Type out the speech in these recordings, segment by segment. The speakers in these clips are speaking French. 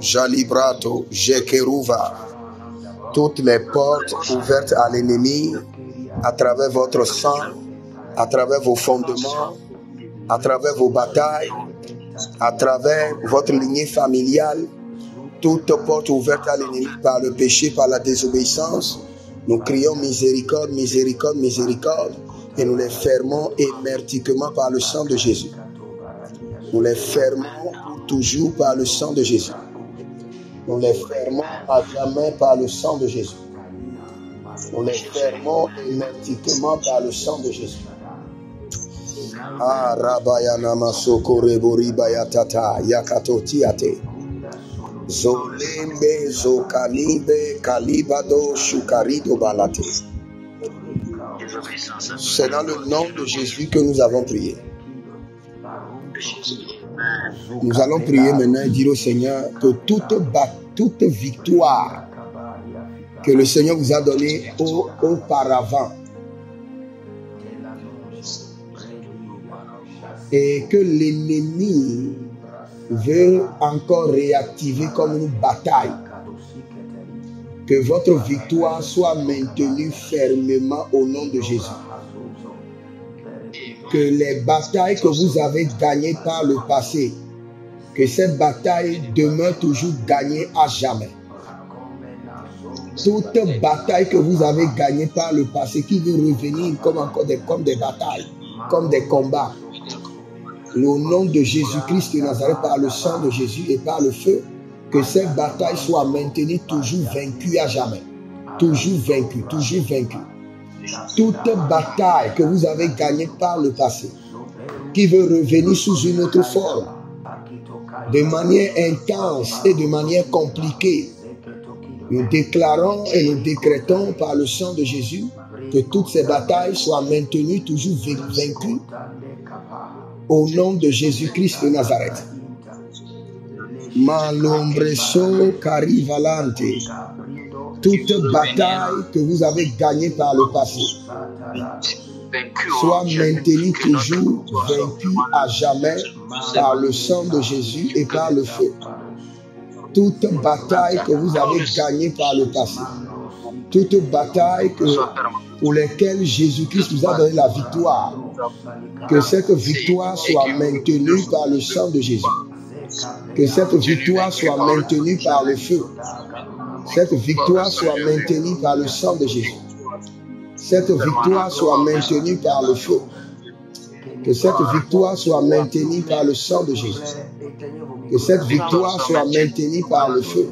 Jalibrato, Jekeruva. Toutes les portes ouvertes à l'ennemi, à travers votre sang, à travers vos fondements, à travers vos batailles, à travers votre lignée familiale, toutes portes ouvertes à l'ennemi par le péché, par la désobéissance, nous crions miséricorde, miséricorde, miséricorde, et nous les fermons émertiquement par le sang de Jésus. Nous les fermons toujours par le sang de Jésus. Nous les fermons à jamais par le sang de Jésus. Nous les fermons émertiquement par le sang de Jésus. Ah, Rabayana Masoko Rebori Bayatata, Yakato Tiate. Zolembe, Zokanibe, Kalibado, Shukarido Balate. C'est dans le nom de Jésus que nous avons prié. Nous allons prier maintenant et dire au Seigneur que toute victoire que le Seigneur vous a donnée auparavant et que l'ennemi veut encore réactiver comme une bataille, que votre victoire soit maintenue fermement au nom de Jésus. Que les batailles que vous avez gagnées par le passé, que ces batailles demeurent toujours gagnées à jamais. Toute bataille que vous avez gagnée par le passé qui veut revenir comme des batailles, comme des combats, au nom de Jésus-Christ de Nazareth, par le sang de Jésus et par le feu, que ces batailles soient maintenues toujours vaincues à jamais. Toujours vaincues, toujours vaincues. Toute bataille que vous avez gagnée par le passé, qui veut revenir sous une autre forme, de manière intense et de manière compliquée, nous déclarons et nous décrétons par le sang de Jésus que toutes ces batailles soient maintenues toujours vaincues au nom de Jésus-Christ de Nazareth. Malombreso carivalante. Toute bataille que vous avez gagnée par le passé soit maintenue toujours vaincue à jamais par le sang de Jésus et par le feu. Toute bataille que vous avez gagnée par le passé, toute bataille pour lesquelles Jésus-Christ vous a donné la victoire, que cette victoire soit maintenue par le sang de Jésus. Que cette victoire soit maintenue par le feu. Cette victoire soit maintenue par le sang de Jésus. Cette victoire soit maintenue par le feu. Que cette victoire soit maintenue par le sang de Jésus. Que cette victoire soit maintenue par le feu.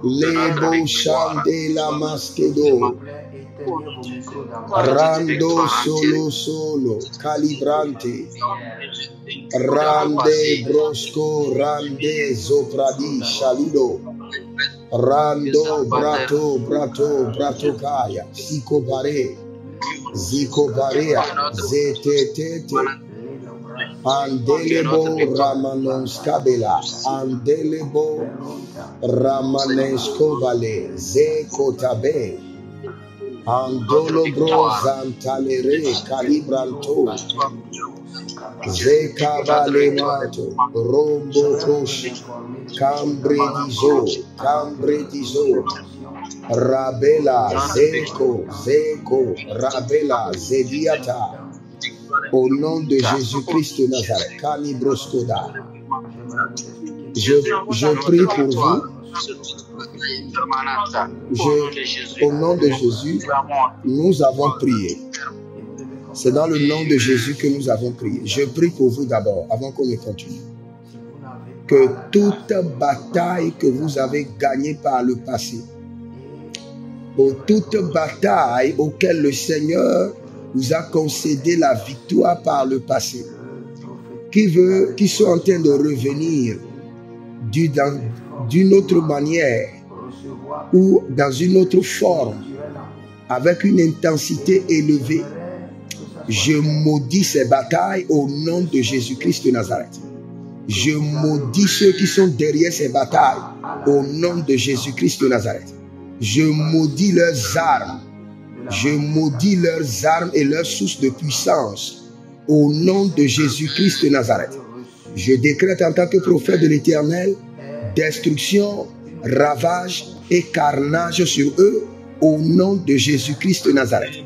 Lebo chande la masquedo. Rando solo, calibrante. Rande brosco, rande zopradi, chalido. Rando brato kaya. Ziko barea, zetete. Andelebo ramanos kabela, andelebo ramanesco vale, zeko tabe. Andolo brozantalere calibranto Zekabalemato Rombo Kosh Cambredizo Rabela Zeko Rabela Zediata. Au nom de Jésus-Christ de Nazareth, Canibroscoda. Je prie pour vous. Au nom de Jésus, nous avons prié. C'est dans le nom de Jésus que nous avons prié. Je prie pour vous d'abord, avant qu'on ne continue. Que toute bataille que vous avez gagnée par le passé, ou toute bataille auquel le Seigneur vous a concédé la victoire par le passé, qui sont en train de revenir d'une autre manière ou dans une autre forme, avec une intensité élevée, je maudis ces batailles au nom de Jésus-Christ de Nazareth. Je maudis ceux qui sont derrière ces batailles au nom de Jésus-Christ de Nazareth. Je maudis leurs armes. Je maudis leurs armes et leurs sources de puissance au nom de Jésus-Christ de Nazareth. Je décrète en tant que prophète de l'Éternel destruction, ravage et carnage sur eux au nom de Jésus-Christ de Nazareth.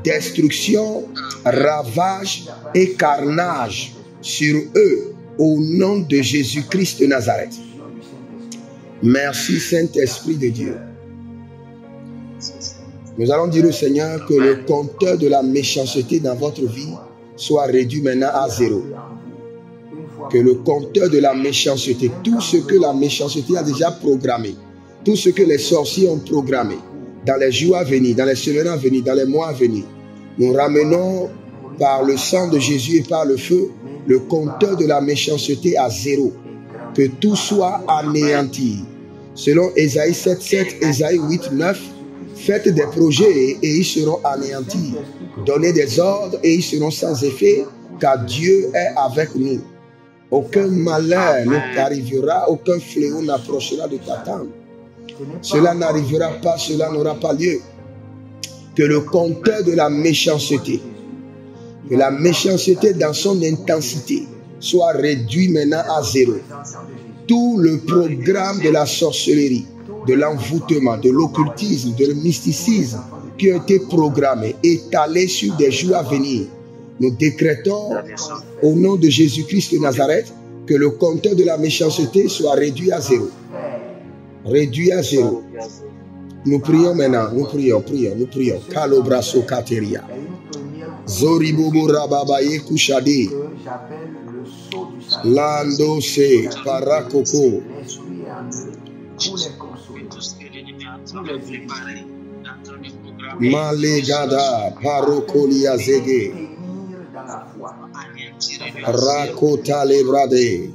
Destruction, ravage et carnage sur eux au nom de Jésus-Christ de Nazareth. Merci Saint-Esprit de Dieu. Nous allons dire au Seigneur que le compteur de la méchanceté dans votre vie soit réduit maintenant à 0. Que le compteur de la méchanceté, tout ce que la méchanceté a déjà programmé, tout ce que les sorciers ont programmé, dans les jours à venir, dans les semaines à venir, dans les mois à venir, nous ramenons par le sang de Jésus et par le feu, le compteur de la méchanceté à 0. Que tout soit anéanti. Selon Ésaïe 7:7, Ésaïe 8:9, faites des projets et ils seront anéantis. Donnez des ordres et ils seront sans effet, car Dieu est avec nous. Aucun malheur ne t'arrivera, aucun fléau n'approchera de ta tente. Cela n'arrivera pas, cela n'aura pas lieu. Que le compteur de la méchanceté, que la méchanceté dans son intensité soit réduit maintenant à 0. Tout le programme de la sorcellerie, de l'envoûtement, de l'occultisme, de le mysticisme qui a été programmé, étalé sur des jours à venir, nous décrétons au nom de Jésus-Christ de Nazareth que le compteur de la méchanceté soit réduit à 0. Réduit à 0. Nous prions maintenant, nous prions. Kalobraso kateria. Zoribobo rababaye kushade. Lando se parakoko. Malegada parokolia zege. Rakota lebrade.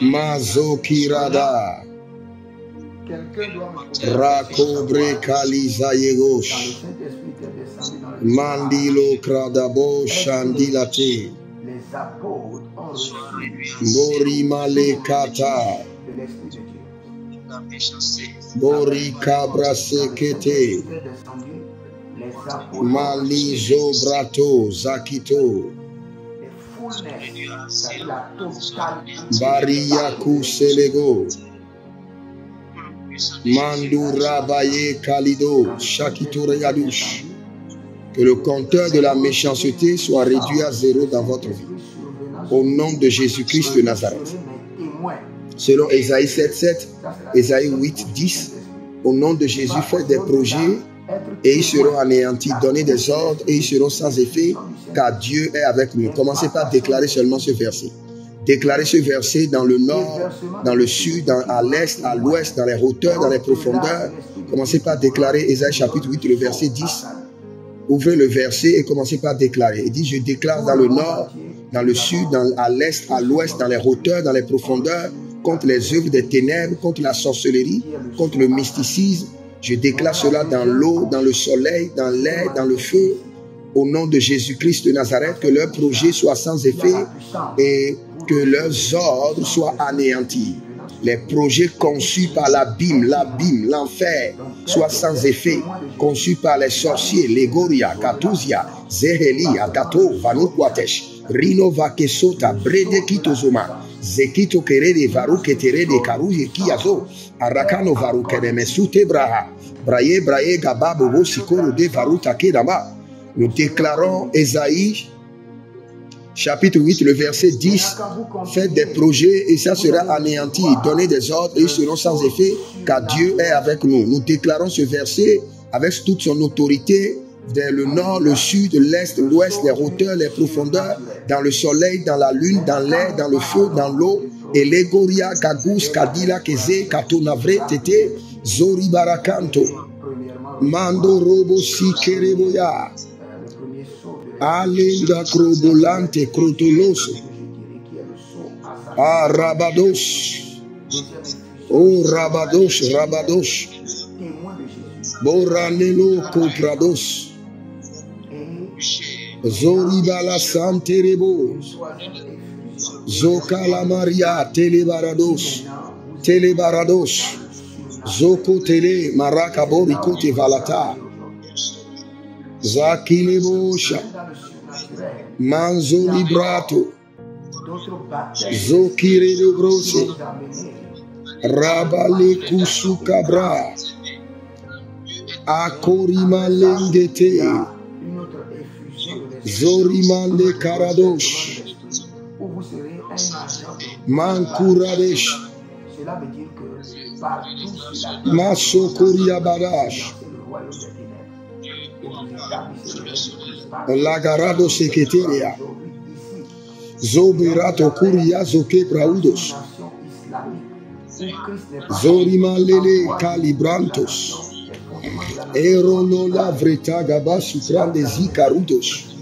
Mazokirada. Rakobre kaliza yegosh. Mandilo kradabo shandilate. Mori malekata. Mori kabra sekete. Malizo brato zakito. Bariyaku selego. Mandura baye kalido. Shakitore yadush. Que le compteur de la méchanceté soit réduit à 0 dans votre vie. Au nom de Jésus-Christ de Nazareth. Selon Ésaïe 7:7, Ésaïe 8:10, au nom de Jésus, faites des projets et ils seront anéantis. Donnez des ordres et ils seront sans effet, car Dieu est avec nous. Commencez par déclarer seulement ce verset. Déclarez ce verset dans le nord, dans le sud, à l'est, à l'ouest, dans les hauteurs, dans les profondeurs. Commencez par déclarer Ésaïe chapitre 8, le verset 10. Ouvrez le verset et commencez par déclarer. Il dit, je déclare dans le nord, dans le sud, à l'est, à l'ouest, dans les hauteurs, dans les profondeurs, contre les œuvres des ténèbres, contre la sorcellerie, contre le mysticisme. Je déclare cela dans l'eau, dans le soleil, dans l'air, dans le feu. Au nom de Jésus-Christ de Nazareth, que leurs projets soient sans effet et que leurs ordres soient anéantis. Les projets conçus par l'abîme, l'enfer, soient sans effet, conçus par les sorciers, Legoria, Katuzia, Zeheli, Agato, Vanukwatesh, Rino Vakesota, Brede Kitozoma, Zekito Kerede, Varuketere de Karuye Kiazo, Arakano Varukene Sute Braha, Braye, Gababobo, Sikoro de Varuta Kedama. Nous déclarons Ésaïe chapitre 8, le verset 10, faites des projets et ça sera anéanti. Donnez des ordres et ils seront sans effet, car Dieu est avec nous. Nous déclarons ce verset avec toute son autorité dans le nord, le sud, l'est, l'ouest, les hauteurs, les profondeurs, dans le soleil, dans la lune, dans l'air, dans le feu, dans l'eau. Et Legoria, Gagus, Kadila, Keze, Katonavre, Tete, Zori Barakanto, Mando Robo Sikereboya. Alinda crobolante crotoloso. Ah, Rabados. Oh, Rabados. Boranelo Coprados. Zoribala Santerebo. Zocala Maria Telebarados. Zoko Tele Maracaborico Te Valata. Zakilebosha Manzo Librato Zokire de Brose, Rabale Kusukabra, Akorima Lengete, Zorimande Karadosh, Mankuradesh, Masokoria Badash, Lagarado Seketeria, Zoberato Kuria Zoke Braudos, Zorimalele Calibrantos, Eronola Vretaga Basukrande Zikarudos,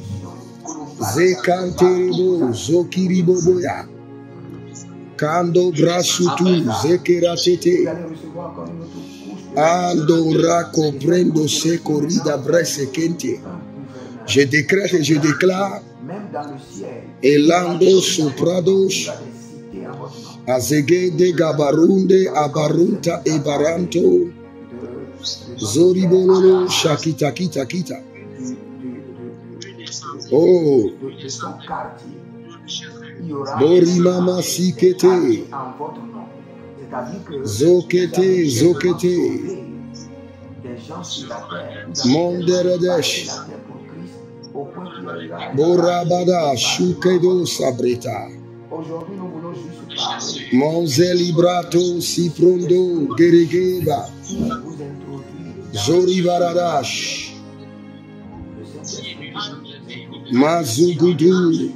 Zekanterebo Zokiriboboya, Kando Brasutu Zekeratete, Andora Comprendo Secorida Bresekente. Je décrète et je déclare, Elando Soprados, Azege de Gabarunde, Abarunta e Baranto, Zoribololo, Shakita Kita Kita. Oh, Borimama Sikete, Zokete, Zokete, Monderedesh, Borabada, Shukedo Sabreta, Monzelibrato, Siprondo, Geregeba, Zorivaradash, Mazugudu,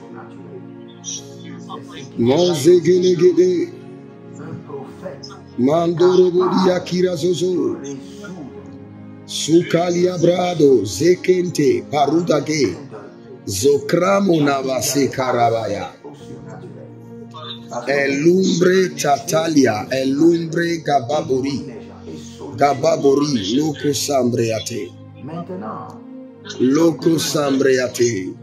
Monzegelegede, Mandorobodia Kirazozo, Sukalia Brado, Zekente, Parudage, Zokramo Navase Karabaya, Elumbre Tatalia, Elumbre Gababori, Gababori, Loco Sambreate, Loco Sambreate,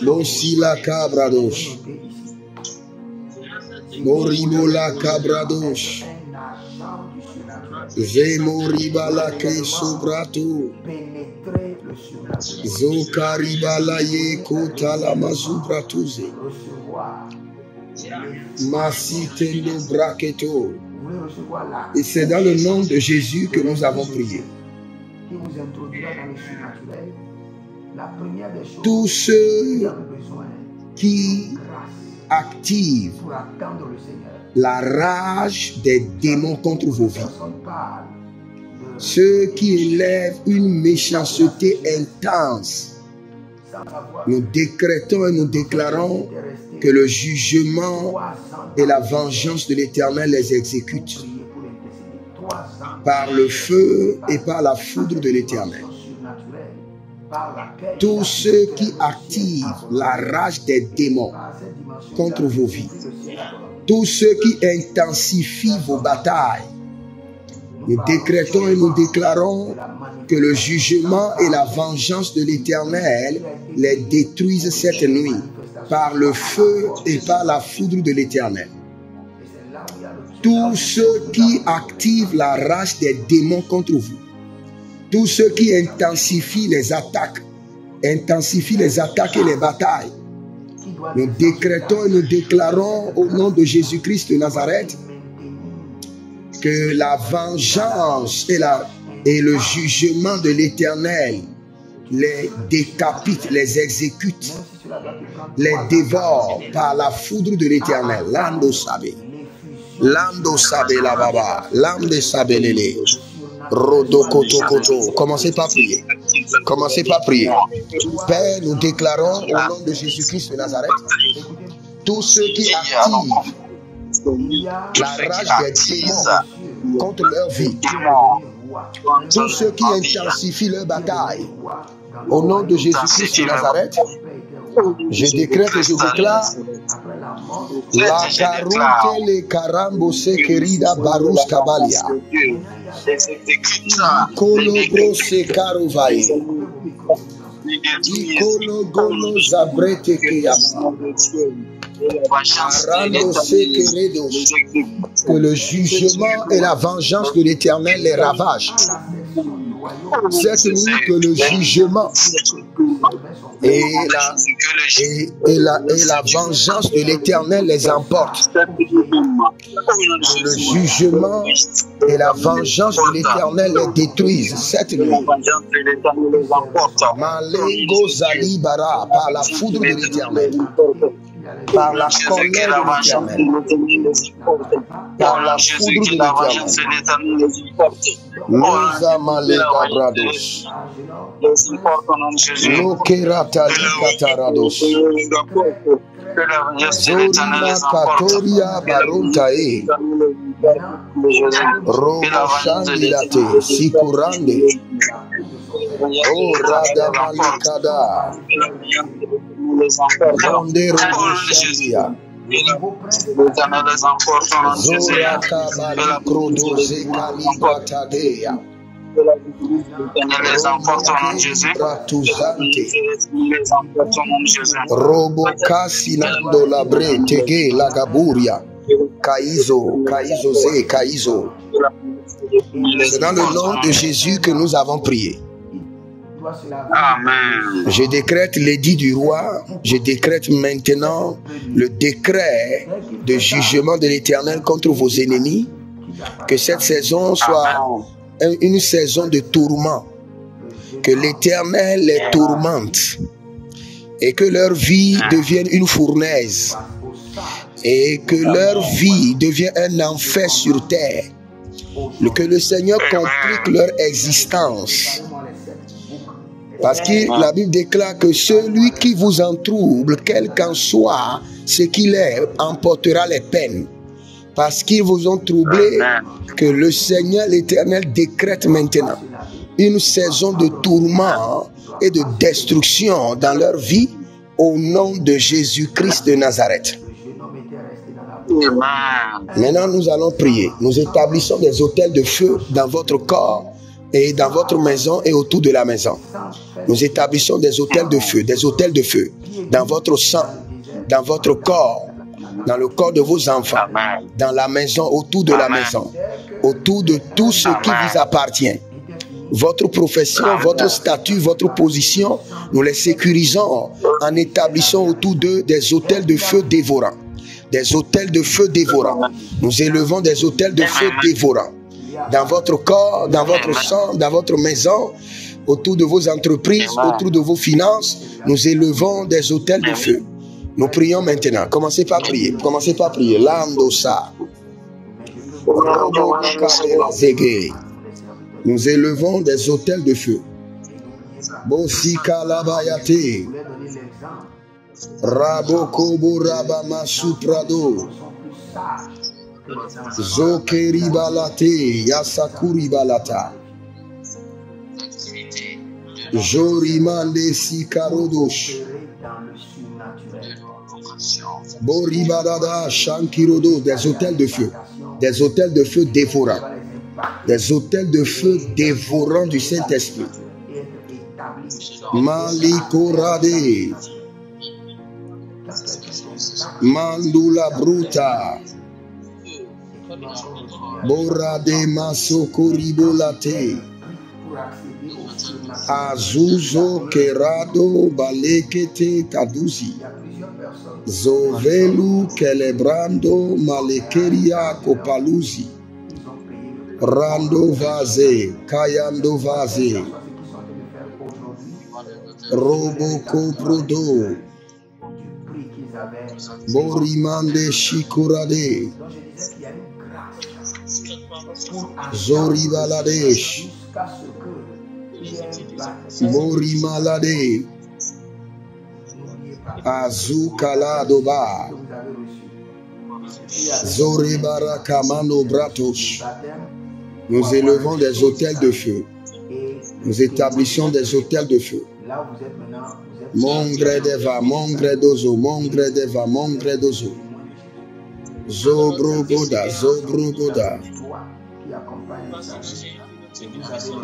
Bosila Cabrados, Morimola Cabrados, Zemoribala ke sobrato, Zokaribala ye kotala mazubratuze, Masitendo braketo. Et c'est dans le nom de Jésus que nous avons prié. Tous ceux qui activent la rage des démons contre vos vies, ceux qui élèvent une méchanceté intense, nous décrétons et nous déclarons que le jugement et la vengeance de l'Éternel les exécutent par le feu et par la foudre de l'Éternel. Tous ceux qui activent la rage des démons contre vos vies, tous ceux qui intensifient vos batailles, nous décrétons et nous déclarons que le jugement et la vengeance de l'Éternel les détruisent cette nuit par le feu et par la foudre de l'Éternel. Tous ceux qui activent la rage des démons contre vous, tous ceux qui intensifient les attaques et les batailles, nous décrétons et nous déclarons au nom de Jésus-Christ de Nazareth que la vengeance et le jugement de l'Éternel les décapite, les exécute, les dévore par la foudre de l'Éternel. Lando sabe la baba, lande sabe lele, rodo koto koto. Commencez par prier. Commencez par prier. Père, nous déclarons au nom de Jésus-Christ de Nazareth, tous ceux qui activent la rage des démons contre leur vie, tous ceux qui intensifient leur bataille, au nom de Jésus-Christ de Nazareth, je décrète et je déclare la carunte le carambo se querida barus cabalia, icono se carovai, icono gono zabrete keyama, arando se queredos, que le jugement et la vengeance de l'Éternel les ravagent. Cette nuit, que le jugement Et la vengeance de l'Éternel les emporte. Le jugement et la vengeance de l'Éternel les détruisent cette nuit. Malengo Zalibara, par la foudre de l'Éternel, par la colère de l'Éternel, par la foudre de l'Éternel. Nous amalega brados. Lokeratali katarados. Zorima katoria barontae. Robo shandilate sikurande. Oh radamalikada. Monde robo shandia. Zora kabali krodoze kalibatadea. Les emporte au nom de Jésus. Robo Casinando Labre Tege Lagaburia Kaizo Ze Kaizo. C'est dans le nom de Jésus que nous avons prié. Amen. Je décrète l'édit du roi. Je décrète maintenant le décret de jugement de l'Éternel contre vos ennemis. Que cette saison soit une saison de tourment. Que l'Éternel les tourmente. Et que leur vie devienne une fournaise. Et que leur vie devienne un enfer sur terre. Que le Seigneur complique leur existence. Parce que la Bible déclare que celui qui vous entrouble, quel qu'en soit ce qu'il est, emportera les peines. Parce qu'ils vous ont troublé, que le Seigneur l'Éternel décrète maintenant une saison de tourment et de destruction dans leur vie au nom de Jésus-Christ de Nazareth. Maintenant, nous allons prier. Nous établissons des autels de feu dans votre corps et dans votre maison et autour de la maison. Nous établissons des autels de feu dans votre sang, dans votre corps, dans le corps de vos enfants, dans la maison, autour de la maison, autour de tout ce qui vous appartient. Votre profession, votre statut, votre position, nous les sécurisons en établissant autour d'eux des autels de feu dévorants. Des autels de feu dévorants. Nous élevons des autels de feu dévorants. Dans votre corps, dans votre sang, dans votre maison, autour de vos entreprises, autour de vos finances, nous élevons des autels de feu. Nous prions maintenant. Commencez par prier. Commencez par prier. Landosa. Nous élevons des autels de feu. Bosika labayate. Rabokobo rabama suprado. Zokeri balate. Yasakuri balata. Jorimande sikarodosh. Boribadada Shankirodo, des autels de feu. Des autels de feu dévorants. Des autels de feu dévorants du Saint-Esprit. Malikorade. Mandula Bruta. Borade Masokoribolate. Azuzo Kerado Balekete Kadusi. Zovelu Kelebrando Malekeria Kopaluzi. Rando Vaze, Kayando Vaze. Roboko Prodo. Borimande Shikurade. Zoribaladesh. Morimalade. Azukala Doba. Zorebara Kamano Bratos. Nous élevons des autels de feu. Nous établissons des autels de feu. Mongre deva, mongre dozo, mongre deva, mongre dozo. Zobro Goda, Zobro Goda.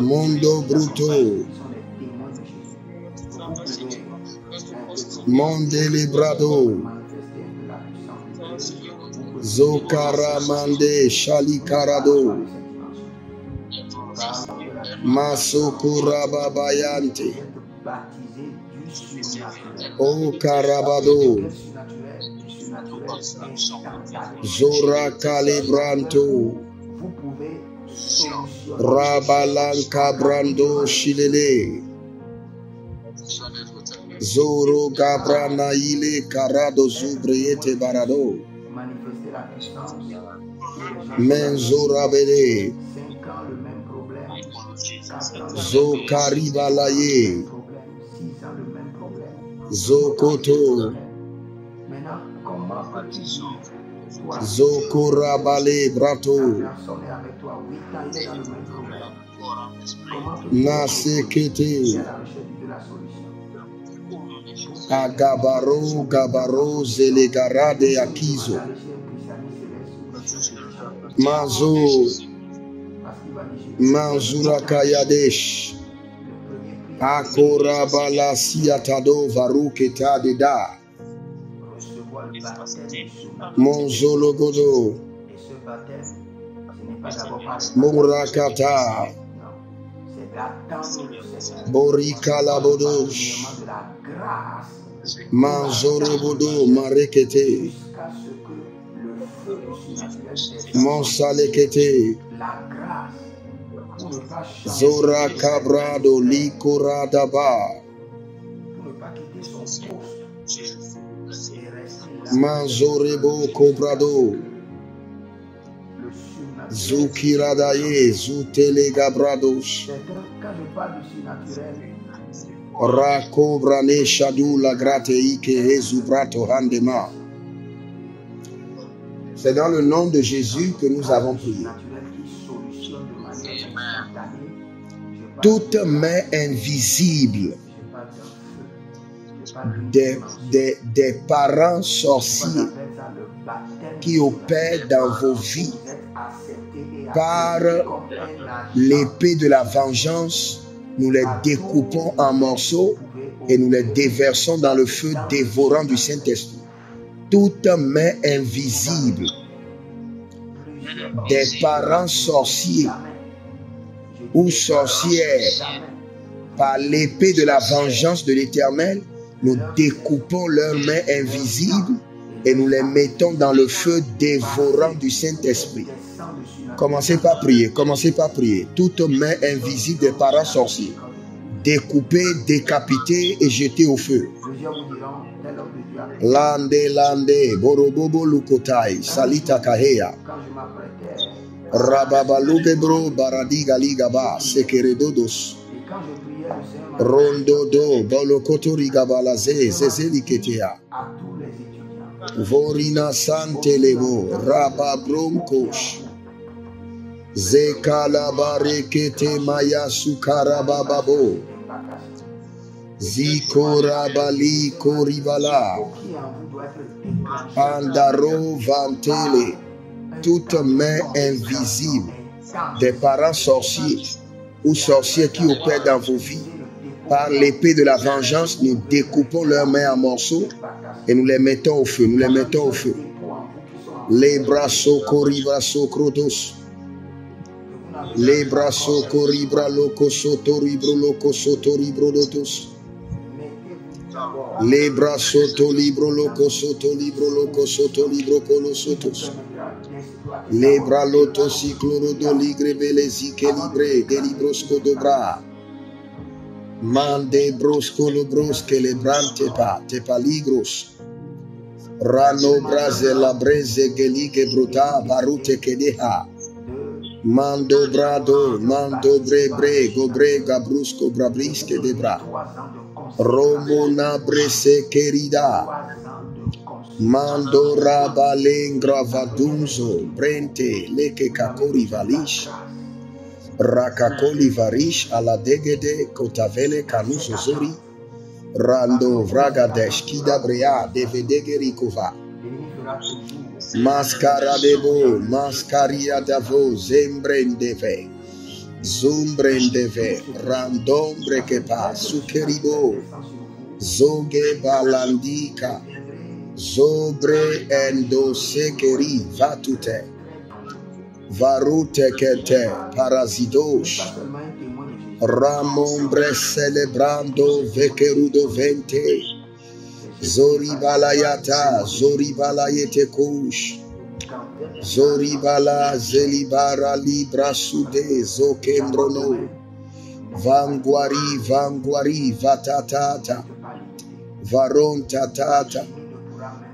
Mondo Bruto. Monde Librado. Zokaramande Shalikarado. Masokura Babayante. O Karabado, Zora Calibranto, Rabalanca Brando Chilele, Zoro Gabrana Ile Carado Zubriete Barado, Menzora Bede, Zo Caribalaye, Zokoto, Zokorabale Brato, Nasekete, Agabaro Gabaro Zelegarade Akizo, Mazo Manzura Kayadesh, Akorabala Siatado Varuketa Deda, Monzologodo, Murakata, Borikalabodosh, Manzorobodo Marekete, Monsalekete, Zora Cabrado Likoradaba, Manzorebo Cobrado, Zukiradaye, Zutele Gabrados, Rakobrane Shadou la Grateike Ezubrato Handema. C'est dans le nom de Jésus que nous avons prié. Toute main invisible des parents sorciers qui opèrent dans vos vies par l'épée de la vengeance, nous les découpons en morceaux et nous les déversons dans le feu dévorant du Saint-Esprit. Toute main invisible des parents sorciers ou sorcières par l'épée de la vengeance de l'Éternel, nous découpons leurs mains invisibles et nous les mettons dans le feu dévorant du Saint-Esprit. Commencez par prier, commencez par prier. Toute main invisible des parents sorciers, découpée, décapitée et jetée au feu. Lande, lande, borobobo lukotai, salita kahea. Rababalugebro, baradiga ligaba, sekeredodos. Rondodo, bolokotorigabalaze, zezeliketea. Vorina santelebo, rababronkosh. Zekalabarekete maya sukarabababo. Zikorabali koribala. Andaro vantele. Toute main invisible des parents sorciers ou sorciers qui opèrent dans vos vies, par l'épée de la vengeance, nous découpons leurs mains en morceaux et nous les mettons au feu, nous les mettons au feu. Les bras socoribra socrotos. Les bras socoribra loco sotoribro loco sotoribro dotos. Les bras soto libro loco soto libro colosotos. Les bras loto cicloro do ligre belezi que libre de librosco dobra. Mande brosco lo brosque le brante pa te paligros. Rano brase la breze gelige bruta barute que deja. Mando brado, mando bre gobre gabrusco brabrisque de bra. Romona brese querida. Mando rabalengra vadunzo brente leke kakori valish. Rakakoli varish ala degede kotavele kanuso zori. Rando vragadesh kida brea devedegeri kova. Mascara debo, mascaria davo, zembrendeve. Zumbrendeve, randombre que pa, sukeribo. Zoge balandika. Zobre endo sekeri vatute. Varute kete parasidosh. Ramombre celebrando vekerudo vente. Zoribalayata, Zoribalayete kush. Zoribala zelibara libra sude zokembrono. Vangwari vatatata. Varon tatata.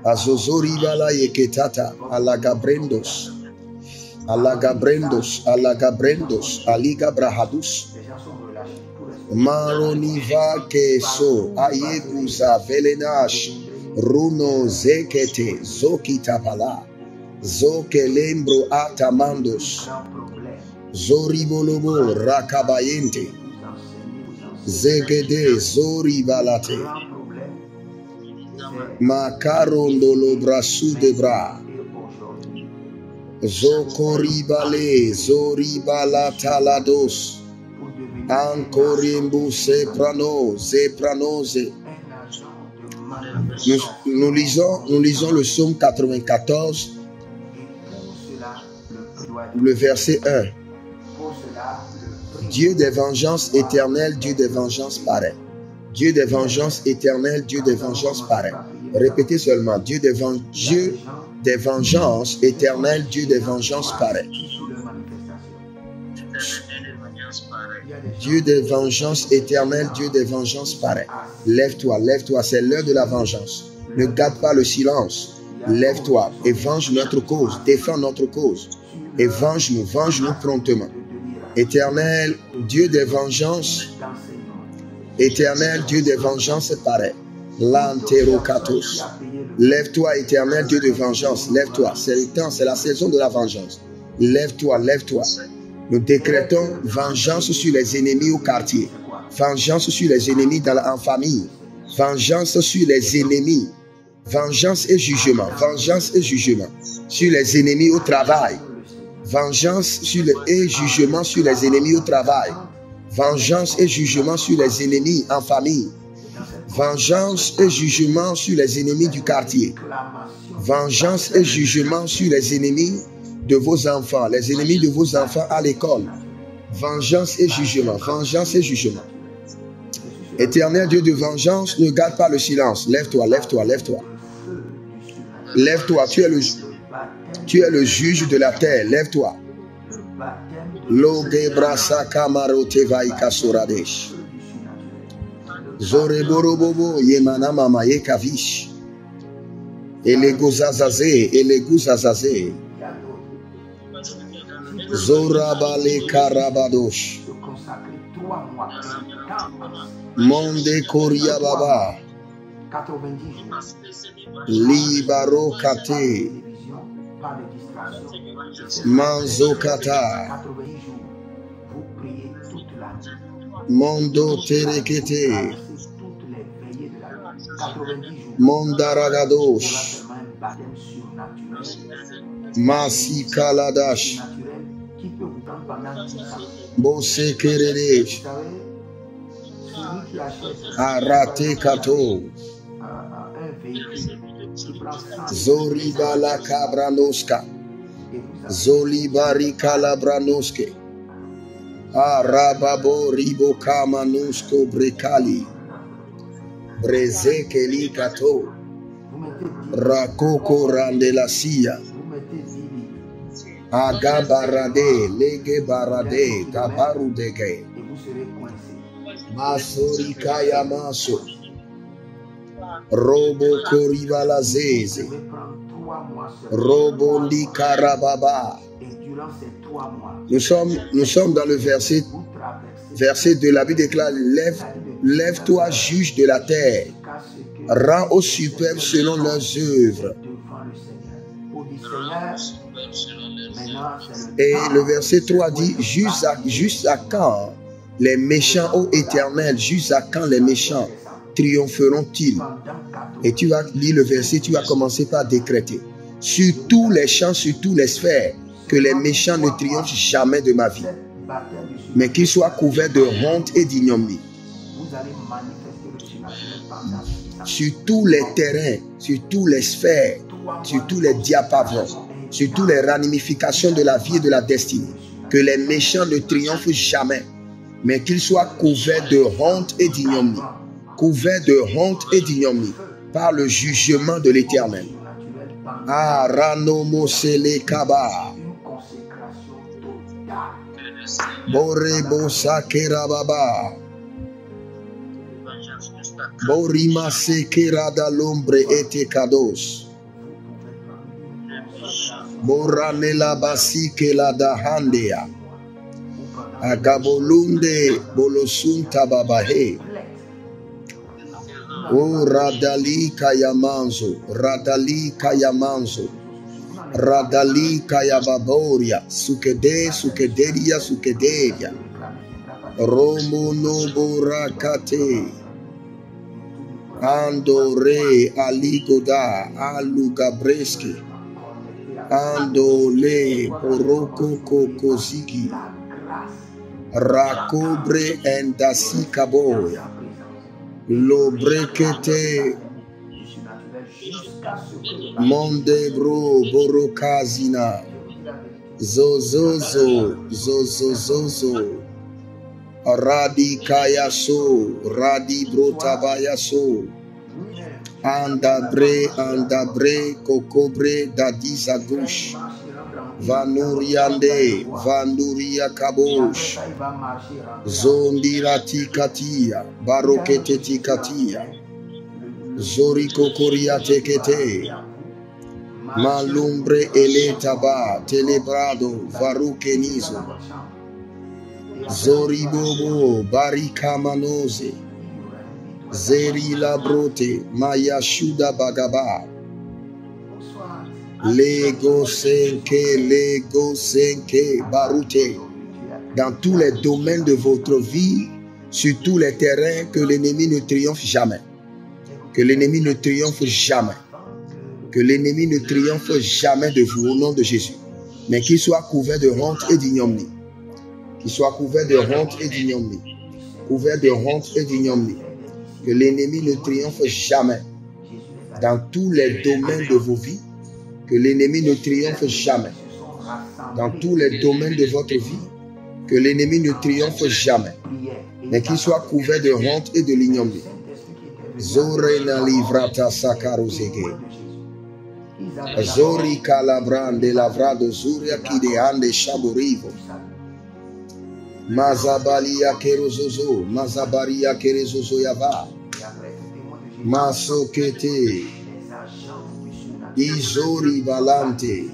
Azozoribala yeketata. Alagabrendos. Aligabrahadus. Maroniva keso. Ayeguza velenash. Runo zekete. Zokitapala. Zokelembro atamandos. Zoribolobo rakabayente. Zegede zoribalate. Macarondolo brasu de bra. Zokoribale zoribalatalados. Ancorimbu zepranose. Nous lisons le psaume 94, le verset 1. Dieu des vengeances éternelles, Dieu des vengeances paraît. Dieu des vengeances éternelles, Dieu des vengeances paraît. Répétez seulement, Dieu des vengeances éternelles, Dieu des vengeances paraît. Dieu des vengeances éternelles, Dieu des vengeances paraît. Lève-toi, c'est l'heure de la vengeance. Ne garde pas le silence. Lève-toi et venge notre cause, défends notre cause. Et venge-nous promptement. Éternel, Dieu des vengeances, éternel, Dieu des vengeances paraît. L'antérokatos. Lève-toi, éternel, Dieu de vengeance, lève-toi. C'est le temps, c'est la saison de la vengeance. Lève-toi. Nous décrétons vengeance sur les ennemis au quartier. Vengeance sur les ennemis en famille. Vengeance sur les ennemis. Vengeance et jugement. Sur les ennemis au travail. Vengeance et jugement sur les ennemis au travail. Vengeance et jugement sur les ennemis en famille. Vengeance et jugement sur les ennemis du quartier. Vengeance et jugement sur les ennemis de vos enfants, les ennemis de vos enfants à l'école. Vengeance et jugement. Éternel Dieu de vengeance, ne garde pas le silence. Lève-toi. Lève-toi, tu es le juge de la terre. Lève-toi. Logebrasa kamarote vaika soradesh. Zoreborobobo yemana mama yekavish. Eleguzazaze. Zorabale karabadosh. Monde koria baba. Libaro kate. Manzokata. Mondo terekete. Mondaragadosh. Masikaladash. Bosekeredesh. Arate kato. Zoribala kabranoska. Zolibari kalabranoske. Arababo ribo kamanusko brekali. Brezekeli kato. Rakoko randelasia. Agabarade, lege barade, kabarudeke. Masori kaya maso. Robo koribala zeze. Robo li karababa. Nous sommes dans le verset 2. La Bible déclare, lève-toi, juge de la terre. Rends aux superbes selon leurs œuvres. Et le verset 3 dit, jusqu'à quand les méchants, ô Éternel, jusqu'à quand les méchants triompheront-ils? Et tu vas lire le verset, tu vas commencer par décréter. Sur tous les champs, sur toutes les sphères, que les méchants ne triomphent jamais de ma vie, mais qu'ils soient couverts de honte et d'ignominie. Sur tous les terrains, sur toutes les sphères, sur tous les diapavons, sur toutes les ramifications de la vie et de la destinée, que les méchants ne triomphent jamais, mais qu'il soit couvert de honte et d'ignominie. Couvert de honte et d'ignominie par le jugement de l'Éternel. Aranomosele kaba. Borebo sakera baba. Borima sekera da l'ombre ete kados. Boranela basike la da handea. Agabolunde bolosunta babahe. O radali kayamanzo, radali kayamanzo, radali kayababoria, sukederia, romo no borakate, andore aligoda, alugabreski, andole poroko kokozigi, rakobre endasi kaboya. Lo brekete monde bro borokazina zozozo radi kayaso radi brotabayaso andabre kokobre dadiza gush vanuriande vanduria kabosh zondirati katia baroketeti katia zoriko koriate kete malumbre eletaba telebrado varukenizo zoribobo barikamanoze zeri labrote mayashuda bagaba. Lego senke barute. Dans tous les domaines de votre vie, sur tous les terrains, que l'ennemi ne triomphe jamais. Que l'ennemi ne triomphe jamais. Que l'ennemi ne triomphe jamais de vous au nom de Jésus. Mais qu'il soit couvert de honte et d'ignominie. Qu'il soit couvert de honte et d'ignominie. Couvert de honte et d'ignominie. Que l'ennemi ne triomphe jamais. Dans tous les domaines de vos vies, que l'ennemi ne triomphe jamais. Dans tous les domaines de votre vie, que l'ennemi ne triomphe jamais. Mais qu'il soit couvert de honte et de l'ignominie. Zorena livrata sakarozege. Zori calabrande lavrado zuria kideande shaborivo. Mazabalia kerozozo, mazabaria kerezozo yava. Masokete. Izori valante.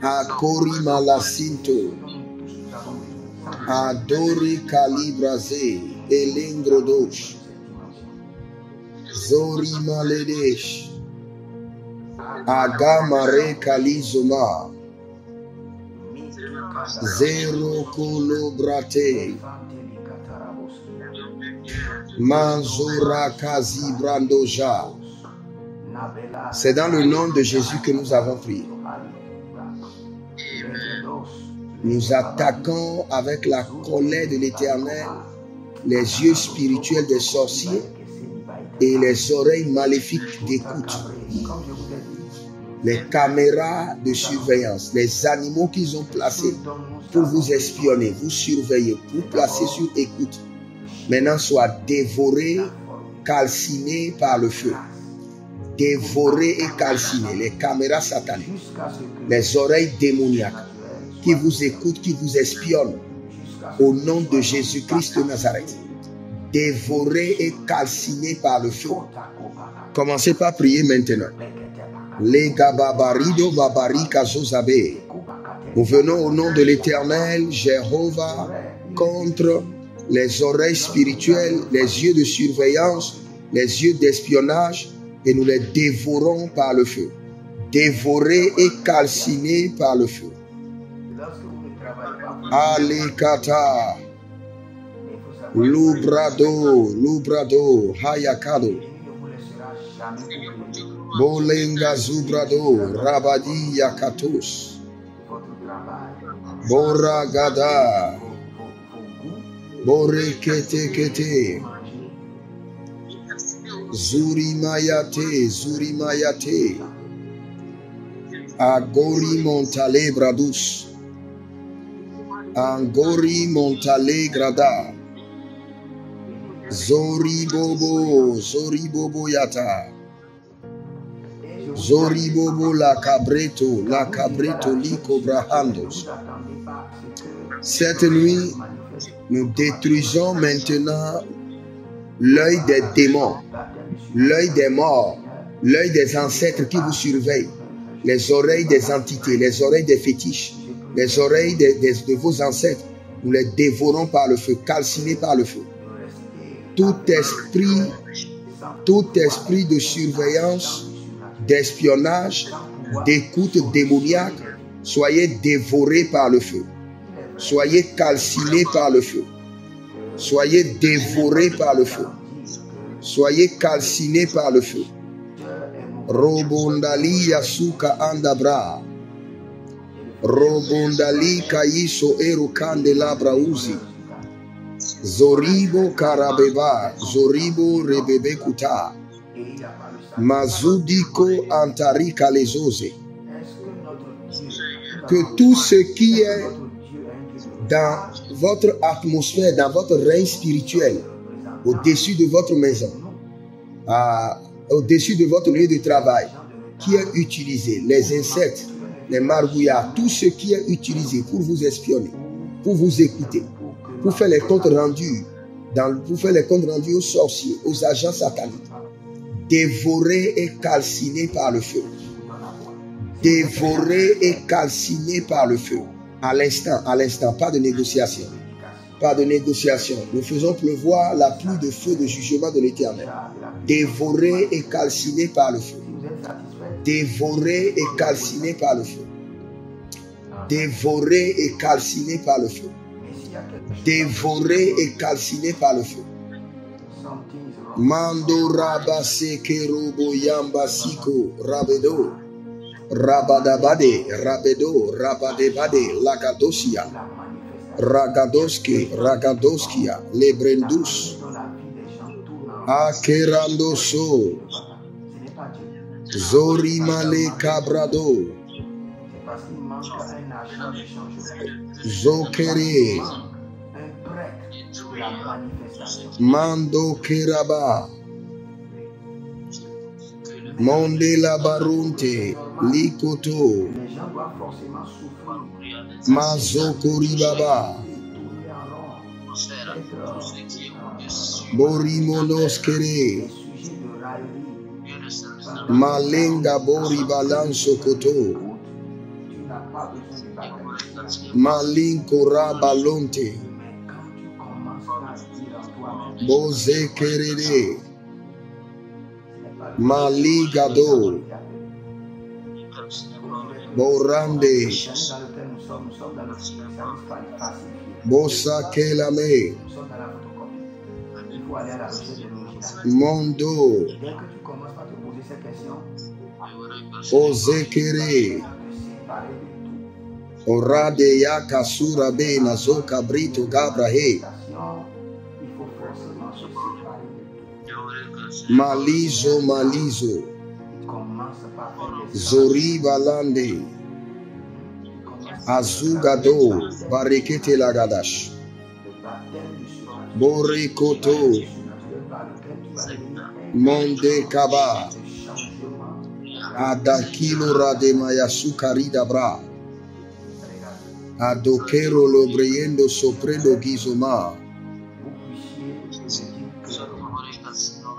Akori malasinto. Adori calibraze. Elengrodosh. Zori maledesh. Agamare kalizoma. Zero kolobrate. Manzora kazi brandoja. C'est dans le nom de Jésus que nous avons prié. Nous attaquons avec la colère de l'Éternel les yeux spirituels des sorciers et les oreilles maléfiques d'écoute. Les caméras de surveillance, les animaux qu'ils ont placés pour vous espionner, vous surveiller, vous placer sur écoute, maintenant soient dévorés, calcinés par le feu. Dévorés et calcinés, les caméras sataniques, les oreilles démoniaques qui vous écoutent, qui vous espionnent, au nom de Jésus-Christ de Nazareth. Dévorés et calcinés par le feu. Commencez par prier maintenant. Nous venons au nom de l'Éternel, Jéhovah, contre les oreilles spirituelles, les yeux de surveillance, les yeux d'espionnage, et nous les dévorons par le feu. Dévorés et calcinés par le feu. Alikata. Lubrado, Hayakado. Bolenga Zubrado, Rabadi Yakatos. Boragada. Borekete. Zurimayate. Agori Montale Bradus. Angori montale grada. Zori bobo yata. Zori bobo la cabreto li cobrahandos. Cette nuit, nous détruisons maintenant l'œil des démons, l'œil des morts, l'œil des ancêtres qui vous surveillent, les oreilles des entités, les oreilles des fétiches, les oreilles de vos ancêtres. Nous les dévorons par le feu, calcinés par le feu. Tout esprit de surveillance, d'espionnage, d'écoute démoniaque, soyez dévorés par le feu. Soyez calcinés par le feu. Soyez dévorés par le feu. Soyez calcinés par le feu. Robondali yasuka andabra. Robondali kaiso eru candelabra uzi. Zoribo karabeba. Zoribo rebebe kuta. Mazudiko antarika lezose. Que tout ce qui est dans votre atmosphère, dans votre règne spirituel, au-dessus de votre maison, au-dessus de votre lieu de travail, qui est utilisé, les insectes, les margouillards, tout ce qui est utilisé pour vous espionner, pour vous écouter, pour faire les comptes rendus, aux sorciers, aux agents sataniques, dévorés et calcinés par le feu. Dévorés et calcinés par le feu. À l'instant, pas de négociation. Pas de négociation. Nous faisons pleuvoir la pluie de feu de jugement de l'Éternel. Dévorés et calcinés par le feu. Dévorés et calcinés par le feu. Dévorés et calcinés par le feu. Dévorés et calcinés par le feu. Mando rabase kerobo yamba siko rabedo. Rabadabade, rabedo, rabadebade, lagadosia, ragadoskia, lebrendus, akerandoso, zorimale cabrado, zokere, mando keraba, monde la barunte, likoto, mazokori baba, borimonoskere, malenga bori balanso koto, malinko rabalonte, bozekerede, maligado, borande, bosakelame, mondo, ozekere, orade yakasura be nazoka brito gabrahe, malizo, zoribalande, azugado, barekete lagadash, borekoto, monde kaba, adakilo rademaya sukarida bra, adokero lobreyendo soprendo gizoma,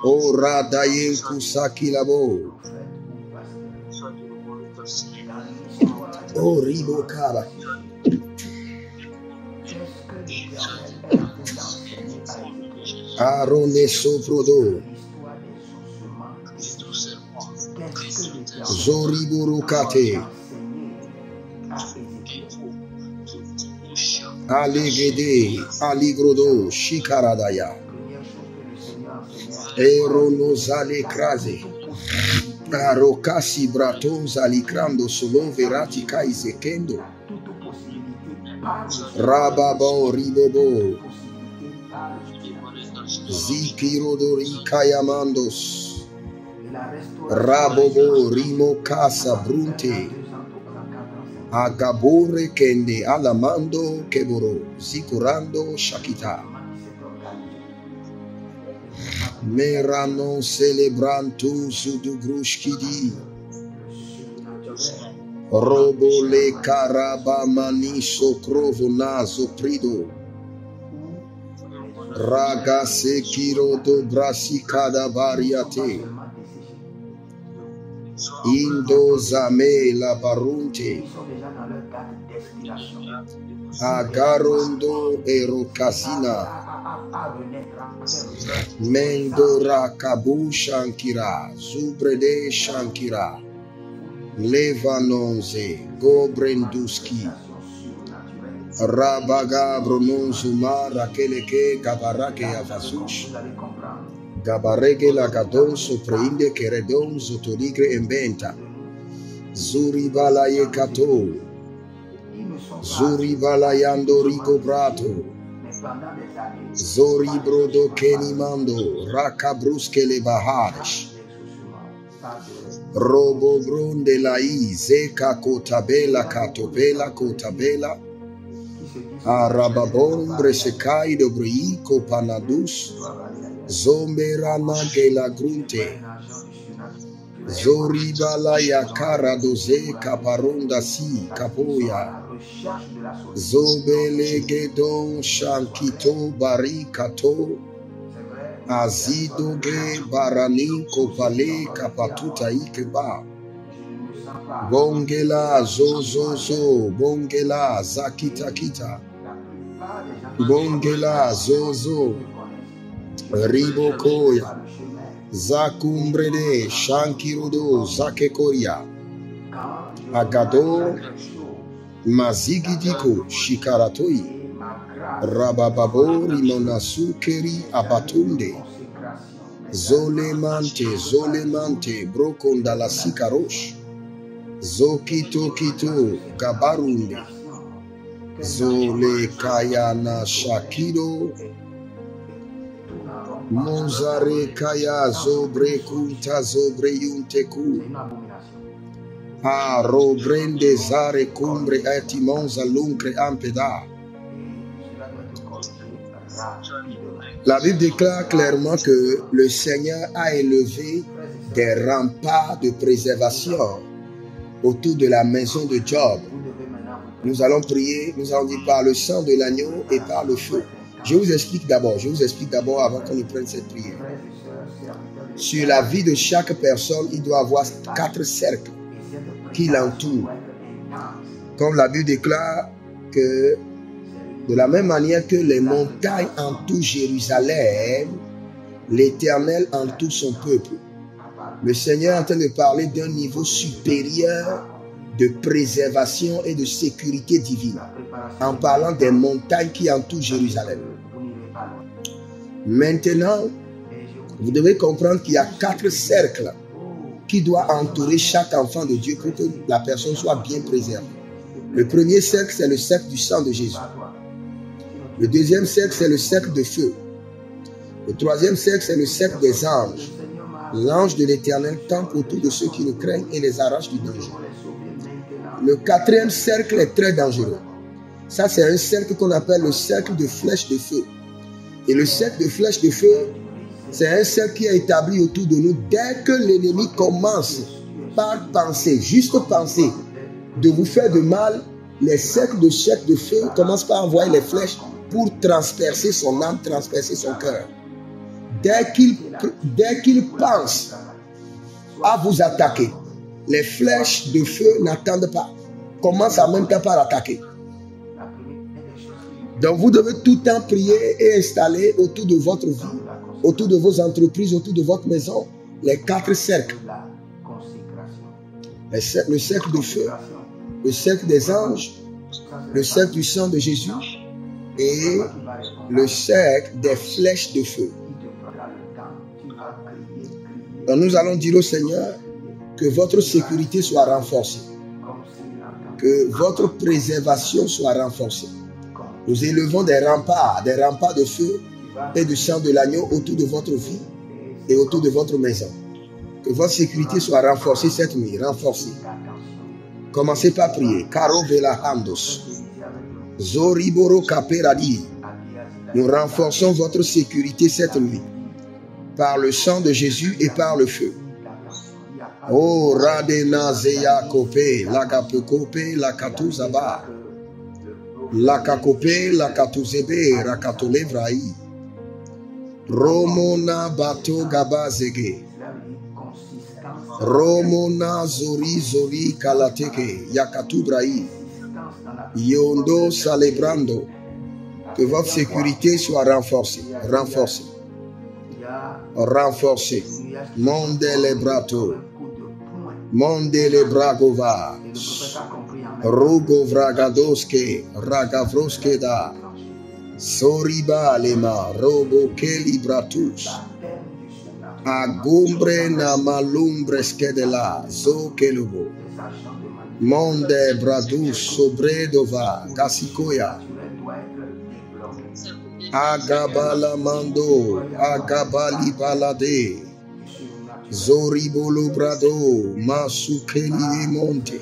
o radayen kusaki labo, o ribo kaba, arone soprodo, zoriburukate, aligede, aligrodo, shikaradaya, eronozale krase, arokasi bratonza alikrando solon verati kaizekendo, rababo ribobo, zikirodori kayamandos, rabobo rimo casa brunte, Agabore kende alamando keboro zikurando shakita. Merano celebrantu zudugrushkidi. Robo le caraba maniso crovo naso prido. Raga sekiro do brasikada variate. Indo zame la barunte. Agarondo erokasina. Mendora kabu shankira. Zubrede shankira. Levanonze gobrenduski. Rabaga brononzuma rakeleke gabarake avasush. Gabarege la gadon sopreinde keredon zotorigre embenta. Zuribala yekato. Zuribala yando rigo brato. Zori brodo kenimando. Rakabruske le baharish. Robo bronde la zeka kotabela katobela kotabela. Arababon bresekai dobriko panadus. Zomberana de la grunte. Zoribala yakara doze kaparonda si kapoya. Zobele gedon shankito barikato. Azidoge barani kopale kapatuta ikeba. Bongela zozozo. Bongela zakitakita. Bongela zozo. Ribokoya. Zakumbrede Shankirudo Zakekoria. Agado Mazigidiko Shikaratoi. Rabababo Rimonasukeri Abatunde. Zolemante Brokonda la Sikarosh. Zokito Kito Gabarunde. Zole Kayana Shakiro. Mozare kaya zobre kunta zobre yunteku. Ha robrende zare cumbre etimonza luncre ampeda. La Bible déclare clairement que le Seigneur a élevé des remparts de préservation autour de la maison de Job. Nous allons prier, nous allons dire par le sang de l'agneau et par le feu. Je vous explique d'abord avant qu'on ne prenne cette prière. Sur la vie de chaque personne, il doit avoir 4 cercles qui l'entourent. Comme la Bible déclare que de la même manière que les montagnes entourent Jérusalem, l'Éternel entoure son peuple. Le Seigneur est en train de parler d'un niveau supérieur de préservation et de sécurité divine, en parlant des montagnes qui entourent Jérusalem. Maintenant, vous devez comprendre qu'il y a 4 cercles qui doivent entourer chaque enfant de Dieu pour que la personne soit bien préservée. Le premier cercle, c'est le cercle du sang de Jésus. Le deuxième cercle, c'est le cercle de feu. Le troisième cercle, c'est le cercle des anges. L'ange de l'Éternel campe autour de ceux qui le craignent et les arrache du danger. Le quatrième cercle est très dangereux. Ça, c'est un cercle qu'on appelle le cercle de flèches de feu. Et le cercle de flèches de feu, c'est un cercle qui est établi autour de nous dès que l'ennemi commence par penser, juste penser, de vous faire de mal. Les cercles de feu commencent par envoyer les flèches pour transpercer son âme, transpercer son cœur. Dès qu'il pense à vous attaquer, les flèches de feu n'attendent pas, commencent en même temps par attaquer. Donc vous devez tout le temps prier et installer autour de votre vie, autour de vos entreprises, autour de votre maison, les 4 cercles. Le cercle de feu, le cercle des anges, le cercle du sang de Jésus et le cercle des flèches de feu. Donc nous allons dire au Seigneur que votre sécurité soit renforcée, que votre préservation soit renforcée. Nous élevons des remparts de feu et de sang de l'agneau autour de votre vie et autour de votre maison. Que votre sécurité soit renforcée cette nuit, renforcée. Commencez par prier. Caro vela handos. Zoriboro kaperadi. Nous renforçons votre sécurité cette nuit par le sang de Jésus et par le feu. Oh, Radena Zeya Kope, Lagapekope, Lakatuzaba, Lakakope, Lakatuzebe, Rakatolevraï, Romona Bato Gabazege, Romona Zori Zori Kalateke, Yakatubraï, Yondo Salebrando. Que votre sécurité soit renforcée, renforcée, renforcée. Mondele Brato, Mondele Bragova, Rugo Vragadoske, Ragavroske da, Soriba Lema, Robo Keli Bratus, Agumbre na malumbre skedela, Zokelubo, Monde Bradus, Sobredova, Gasikoya, Agabala Mando, Agabali Balade, Zoribolo Brado, Masukeli Monte,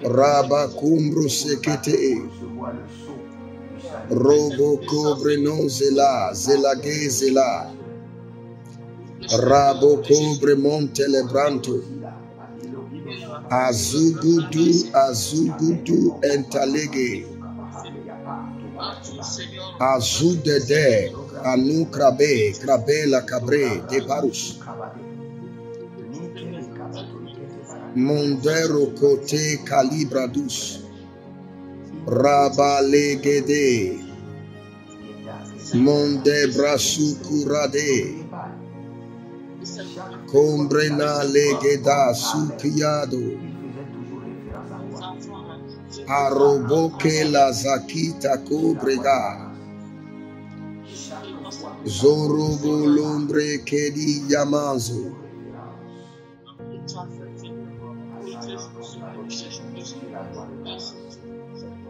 Rabacumbro Sekete, Robo Cobre non Zela, Zelage Zela, Rabo Cobre Monte Lebranto, Azugudu, Azugudu Entalege, Azudede, Anu Krabe, Krabe la Cabre, de Barus, Mondero Kote Calibradus, Rabalegede, Monde Brasu Kurade, Combrena Legeda Sukiado, Aroboke la Zakita Cobrega, Zorobo l'ombre Kedi Yamazo,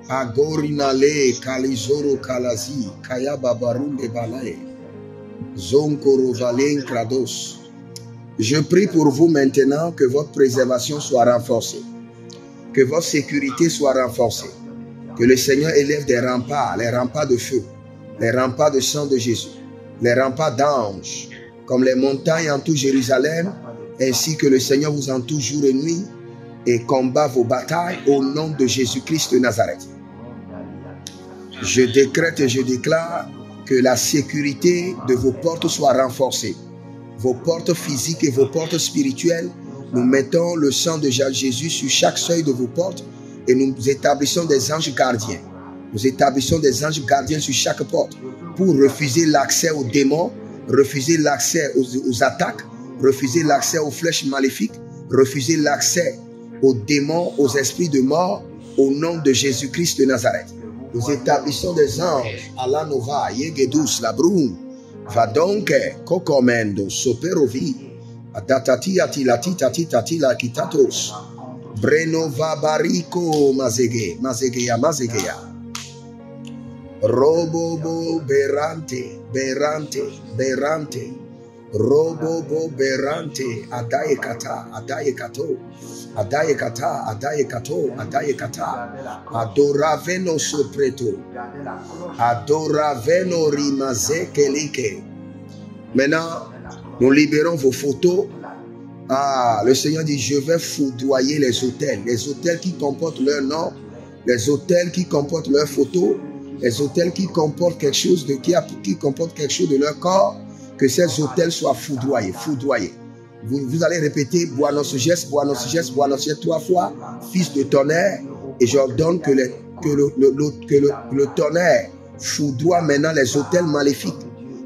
Agorinale Kalizoro Kalazi, Kayaba Barunde Balae, Zonkoro Valen Krados. Je prie pour vous maintenant que votre préservation soit renforcée, que votre sécurité soit renforcée, que le Seigneur élève des remparts, les remparts de feu, les remparts de sang de Jésus, les remparts d'anges, comme les montagnes entourent Jérusalem, ainsi que le Seigneur vous entoure jour et nuit et combat vos batailles au nom de Jésus-Christ de Nazareth. Je décrète et je déclare que la sécurité de vos portes soit renforcée, vos portes physiques et vos portes spirituelles. Nous mettons le sang de Jésus sur chaque seuil de vos portes et nous établissons des anges gardiens. Nous établissons des anges gardiens sur chaque porte pour refuser l'accès aux démons, refuser l'accès aux attaques, refuser l'accès aux flèches maléfiques, refuser l'accès aux démons, aux esprits de mort, au nom de Jésus-Christ de Nazareth. Nous établissons des anges à la Nova, Yegedus, la Brune, Vadonke, Kokomendo, Soperovi, Adatati, Atilati, Tati, Tati, la Kitatos, Brenova, Bariko, Mazege, Mazegea, Mazegea, Robobo, Berante, Berante, Berante, Robobo, Berante, Adayekata, Adayekato, Adayekata, Adayekato, Adayekata, Adoraveno Sopreto, Adoraveno Rimazekelike. Maintenant, nous libérons vos photos. Ah, le Seigneur dit, je vais foudroyer les hôtels qui comportent leur nom, les hôtels qui comportent leurs photos, les hôtels qui comportent quelque chose de, qui comportent quelque chose de leur corps, que ces hôtels soient foudroyés, foudroyés. Vous allez répéter, Boanosogès, Boanosogès, Boanosogès 3 fois, fils de tonnerre, et j'ordonne que le tonnerre foudroie maintenant les hôtels maléfiques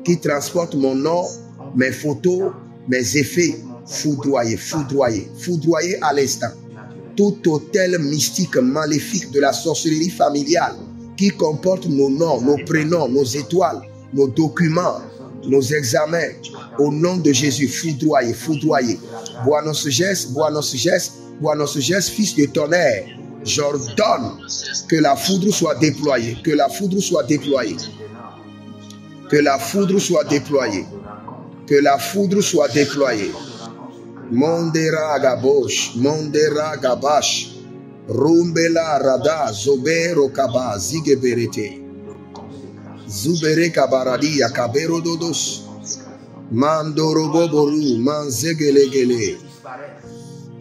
qui transportent mon nom, mes photos, mes effets, foudroyés, foudroyés, foudroyés à l'instant. Tout hôtel mystique, maléfique de la sorcellerie familiale qui comporte nos noms, nos prénoms, nos étoiles, nos documents, nos examens, au nom de Jésus, foudroyés, foudroyés. Boanosogès, Boanosogès, Boanosogès, fils de tonnerre, j'ordonne que la foudre soit déployée, que la foudre soit déployée, que la foudre soit déployée, que la foudre soit déployée, Mondera gabosh, mondera gabash. Rumbela rada zobero kaba zigeberete. Zubere kabaradi akabero dodos. Mandoro boboru manzegelegele.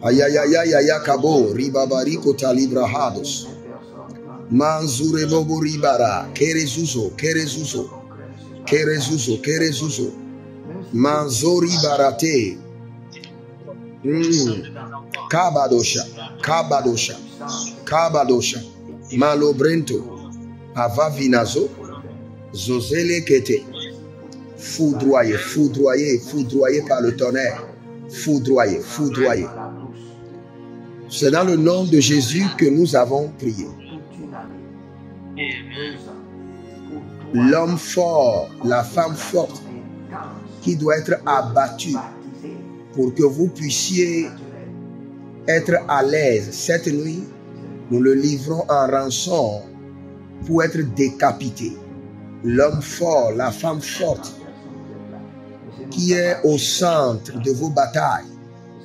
Ayayayaya kabo ribabariko talibrahados. Manzure bobo ribara kerezuzo kerezuzo kerezuzo kerezuzo. Manzori barate. Kabadosha kabadosha kabadosha. Malobrento avavinazo zozele kete. Foudroyé, foudroyé, foudroyé par le tonnerre. Foudroyé, foudroyé. C'est dans le nom de Jésus que nous avons prié. L'homme fort, la femme forte, qui doit être abattu pour que vous puissiez être à l'aise. Cette nuit, nous le livrons en rançon pour être décapité. L'homme fort, la femme forte, qui est au centre de vos batailles,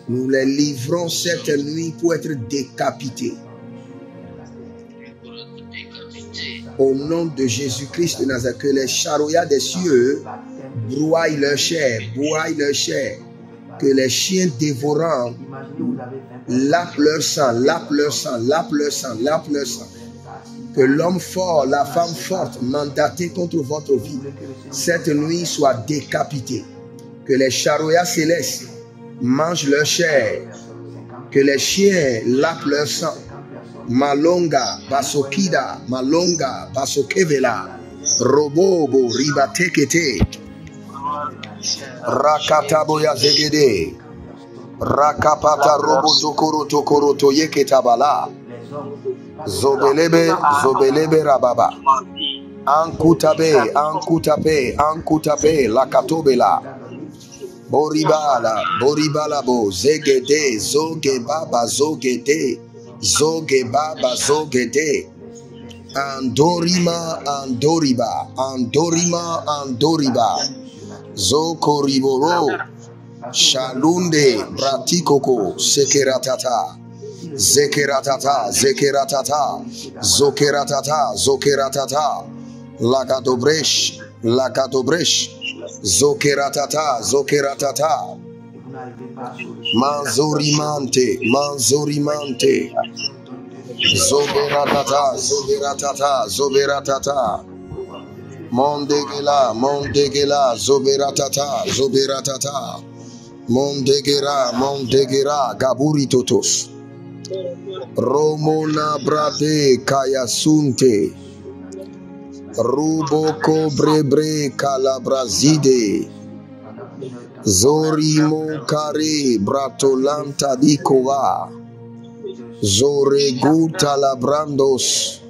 nous les livrons cette nuit pour être décapités. Au nom de Jésus-Christ de Nazareth, que les chariots des cieux broient leur chair, que les chiens dévorants lapent leur sang, lapent leur sang, lapent leur sang, lapent leur sang. Que l'homme fort, la femme forte, mandatés contre votre vie, cette nuit soit décapité. Que les chariots célestes mangent leur chair. Que les chiens lapent leur sang. Malonga, basokida, malonga, basokevela, robobo, ribatekete, rakataboya zegede, rakapata robo tokoro toyeketabala, zobelebe, zobelebe rababa, ankutape, lakatobela, boribala bo, zegede, zogebaba, zogede, zogebaba, zogede, andoriba, zokoriboro, shalunde, bratikoko, zekeratata, lakatobresh, zokeratata, manzorimante, zoberatata, mondegela, zoberatata, mondegera, gaburitotos, romona brate, kayasunte, ruboko brebre, calabrazide, zorimo kare, bratolanta dikova, zoreguta labrandos,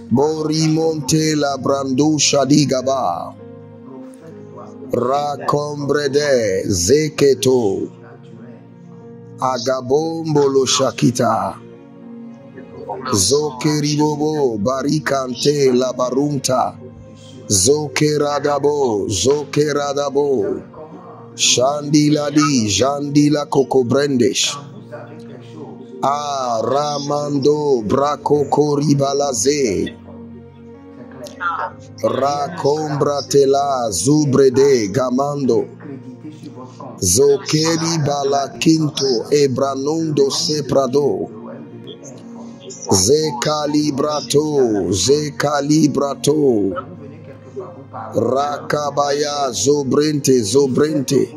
borimonte labrandusha digaba, rakombrede zeketo, agabombolo shakita, zokeribobo barikante labarunta, zokeradabo, jandila kokobrendesh, ramando brakokoribalase, rakombratela zubrede gamando, zokeri balakinto ebranundo seprado, zekalibrato, rakabaya zobrente,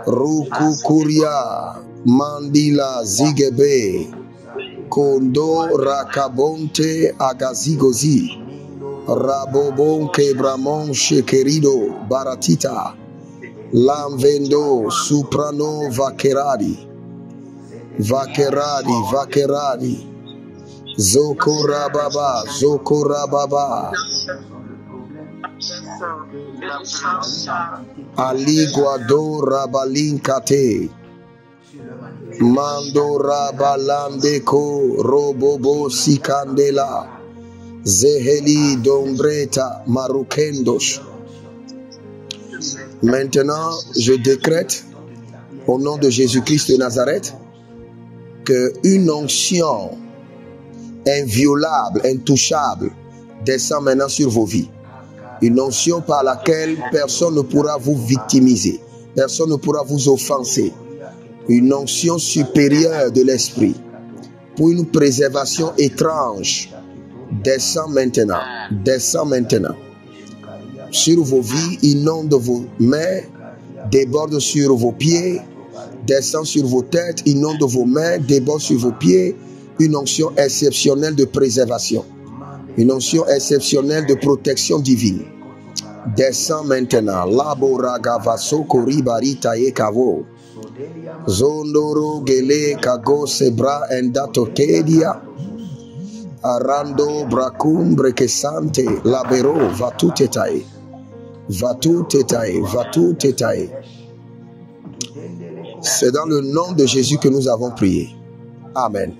rukukuria, mandila zigebe, kondo rakabonte agazigozi, rabobon kebramon shekerido baratita, lamvendo suprano vakeradi, zokorababa, aliguado rabalinkate, mando rabalandeko robobo sikandela, zeheli dombreta marukendos. Maintenant, je décrète au nom de Jésus-Christ de Nazareth, qu'une onction inviolable, intouchable, descend maintenant sur vos vies. Une onction par laquelle personne ne pourra vous victimiser, personne ne pourra vous offenser. Une onction supérieure de l'esprit pour une préservation étrange. Descend maintenant, descend maintenant. Sur vos vies, inonde vos mains, déborde sur vos pieds, descend sur vos têtes, inonde vos mains, déborde sur vos pieds. Une onction exceptionnelle de préservation. Une onction exceptionnelle de protection divine. Descend maintenant. Laboragavaso koribarita ekavo. Zondoro gele kago sebra endatokedia. Arando bracum brekesante labero vatu tetae. Vatu tetae, vatu tetae. C'est dans le nom de Jésus que nous avons prié. Amen.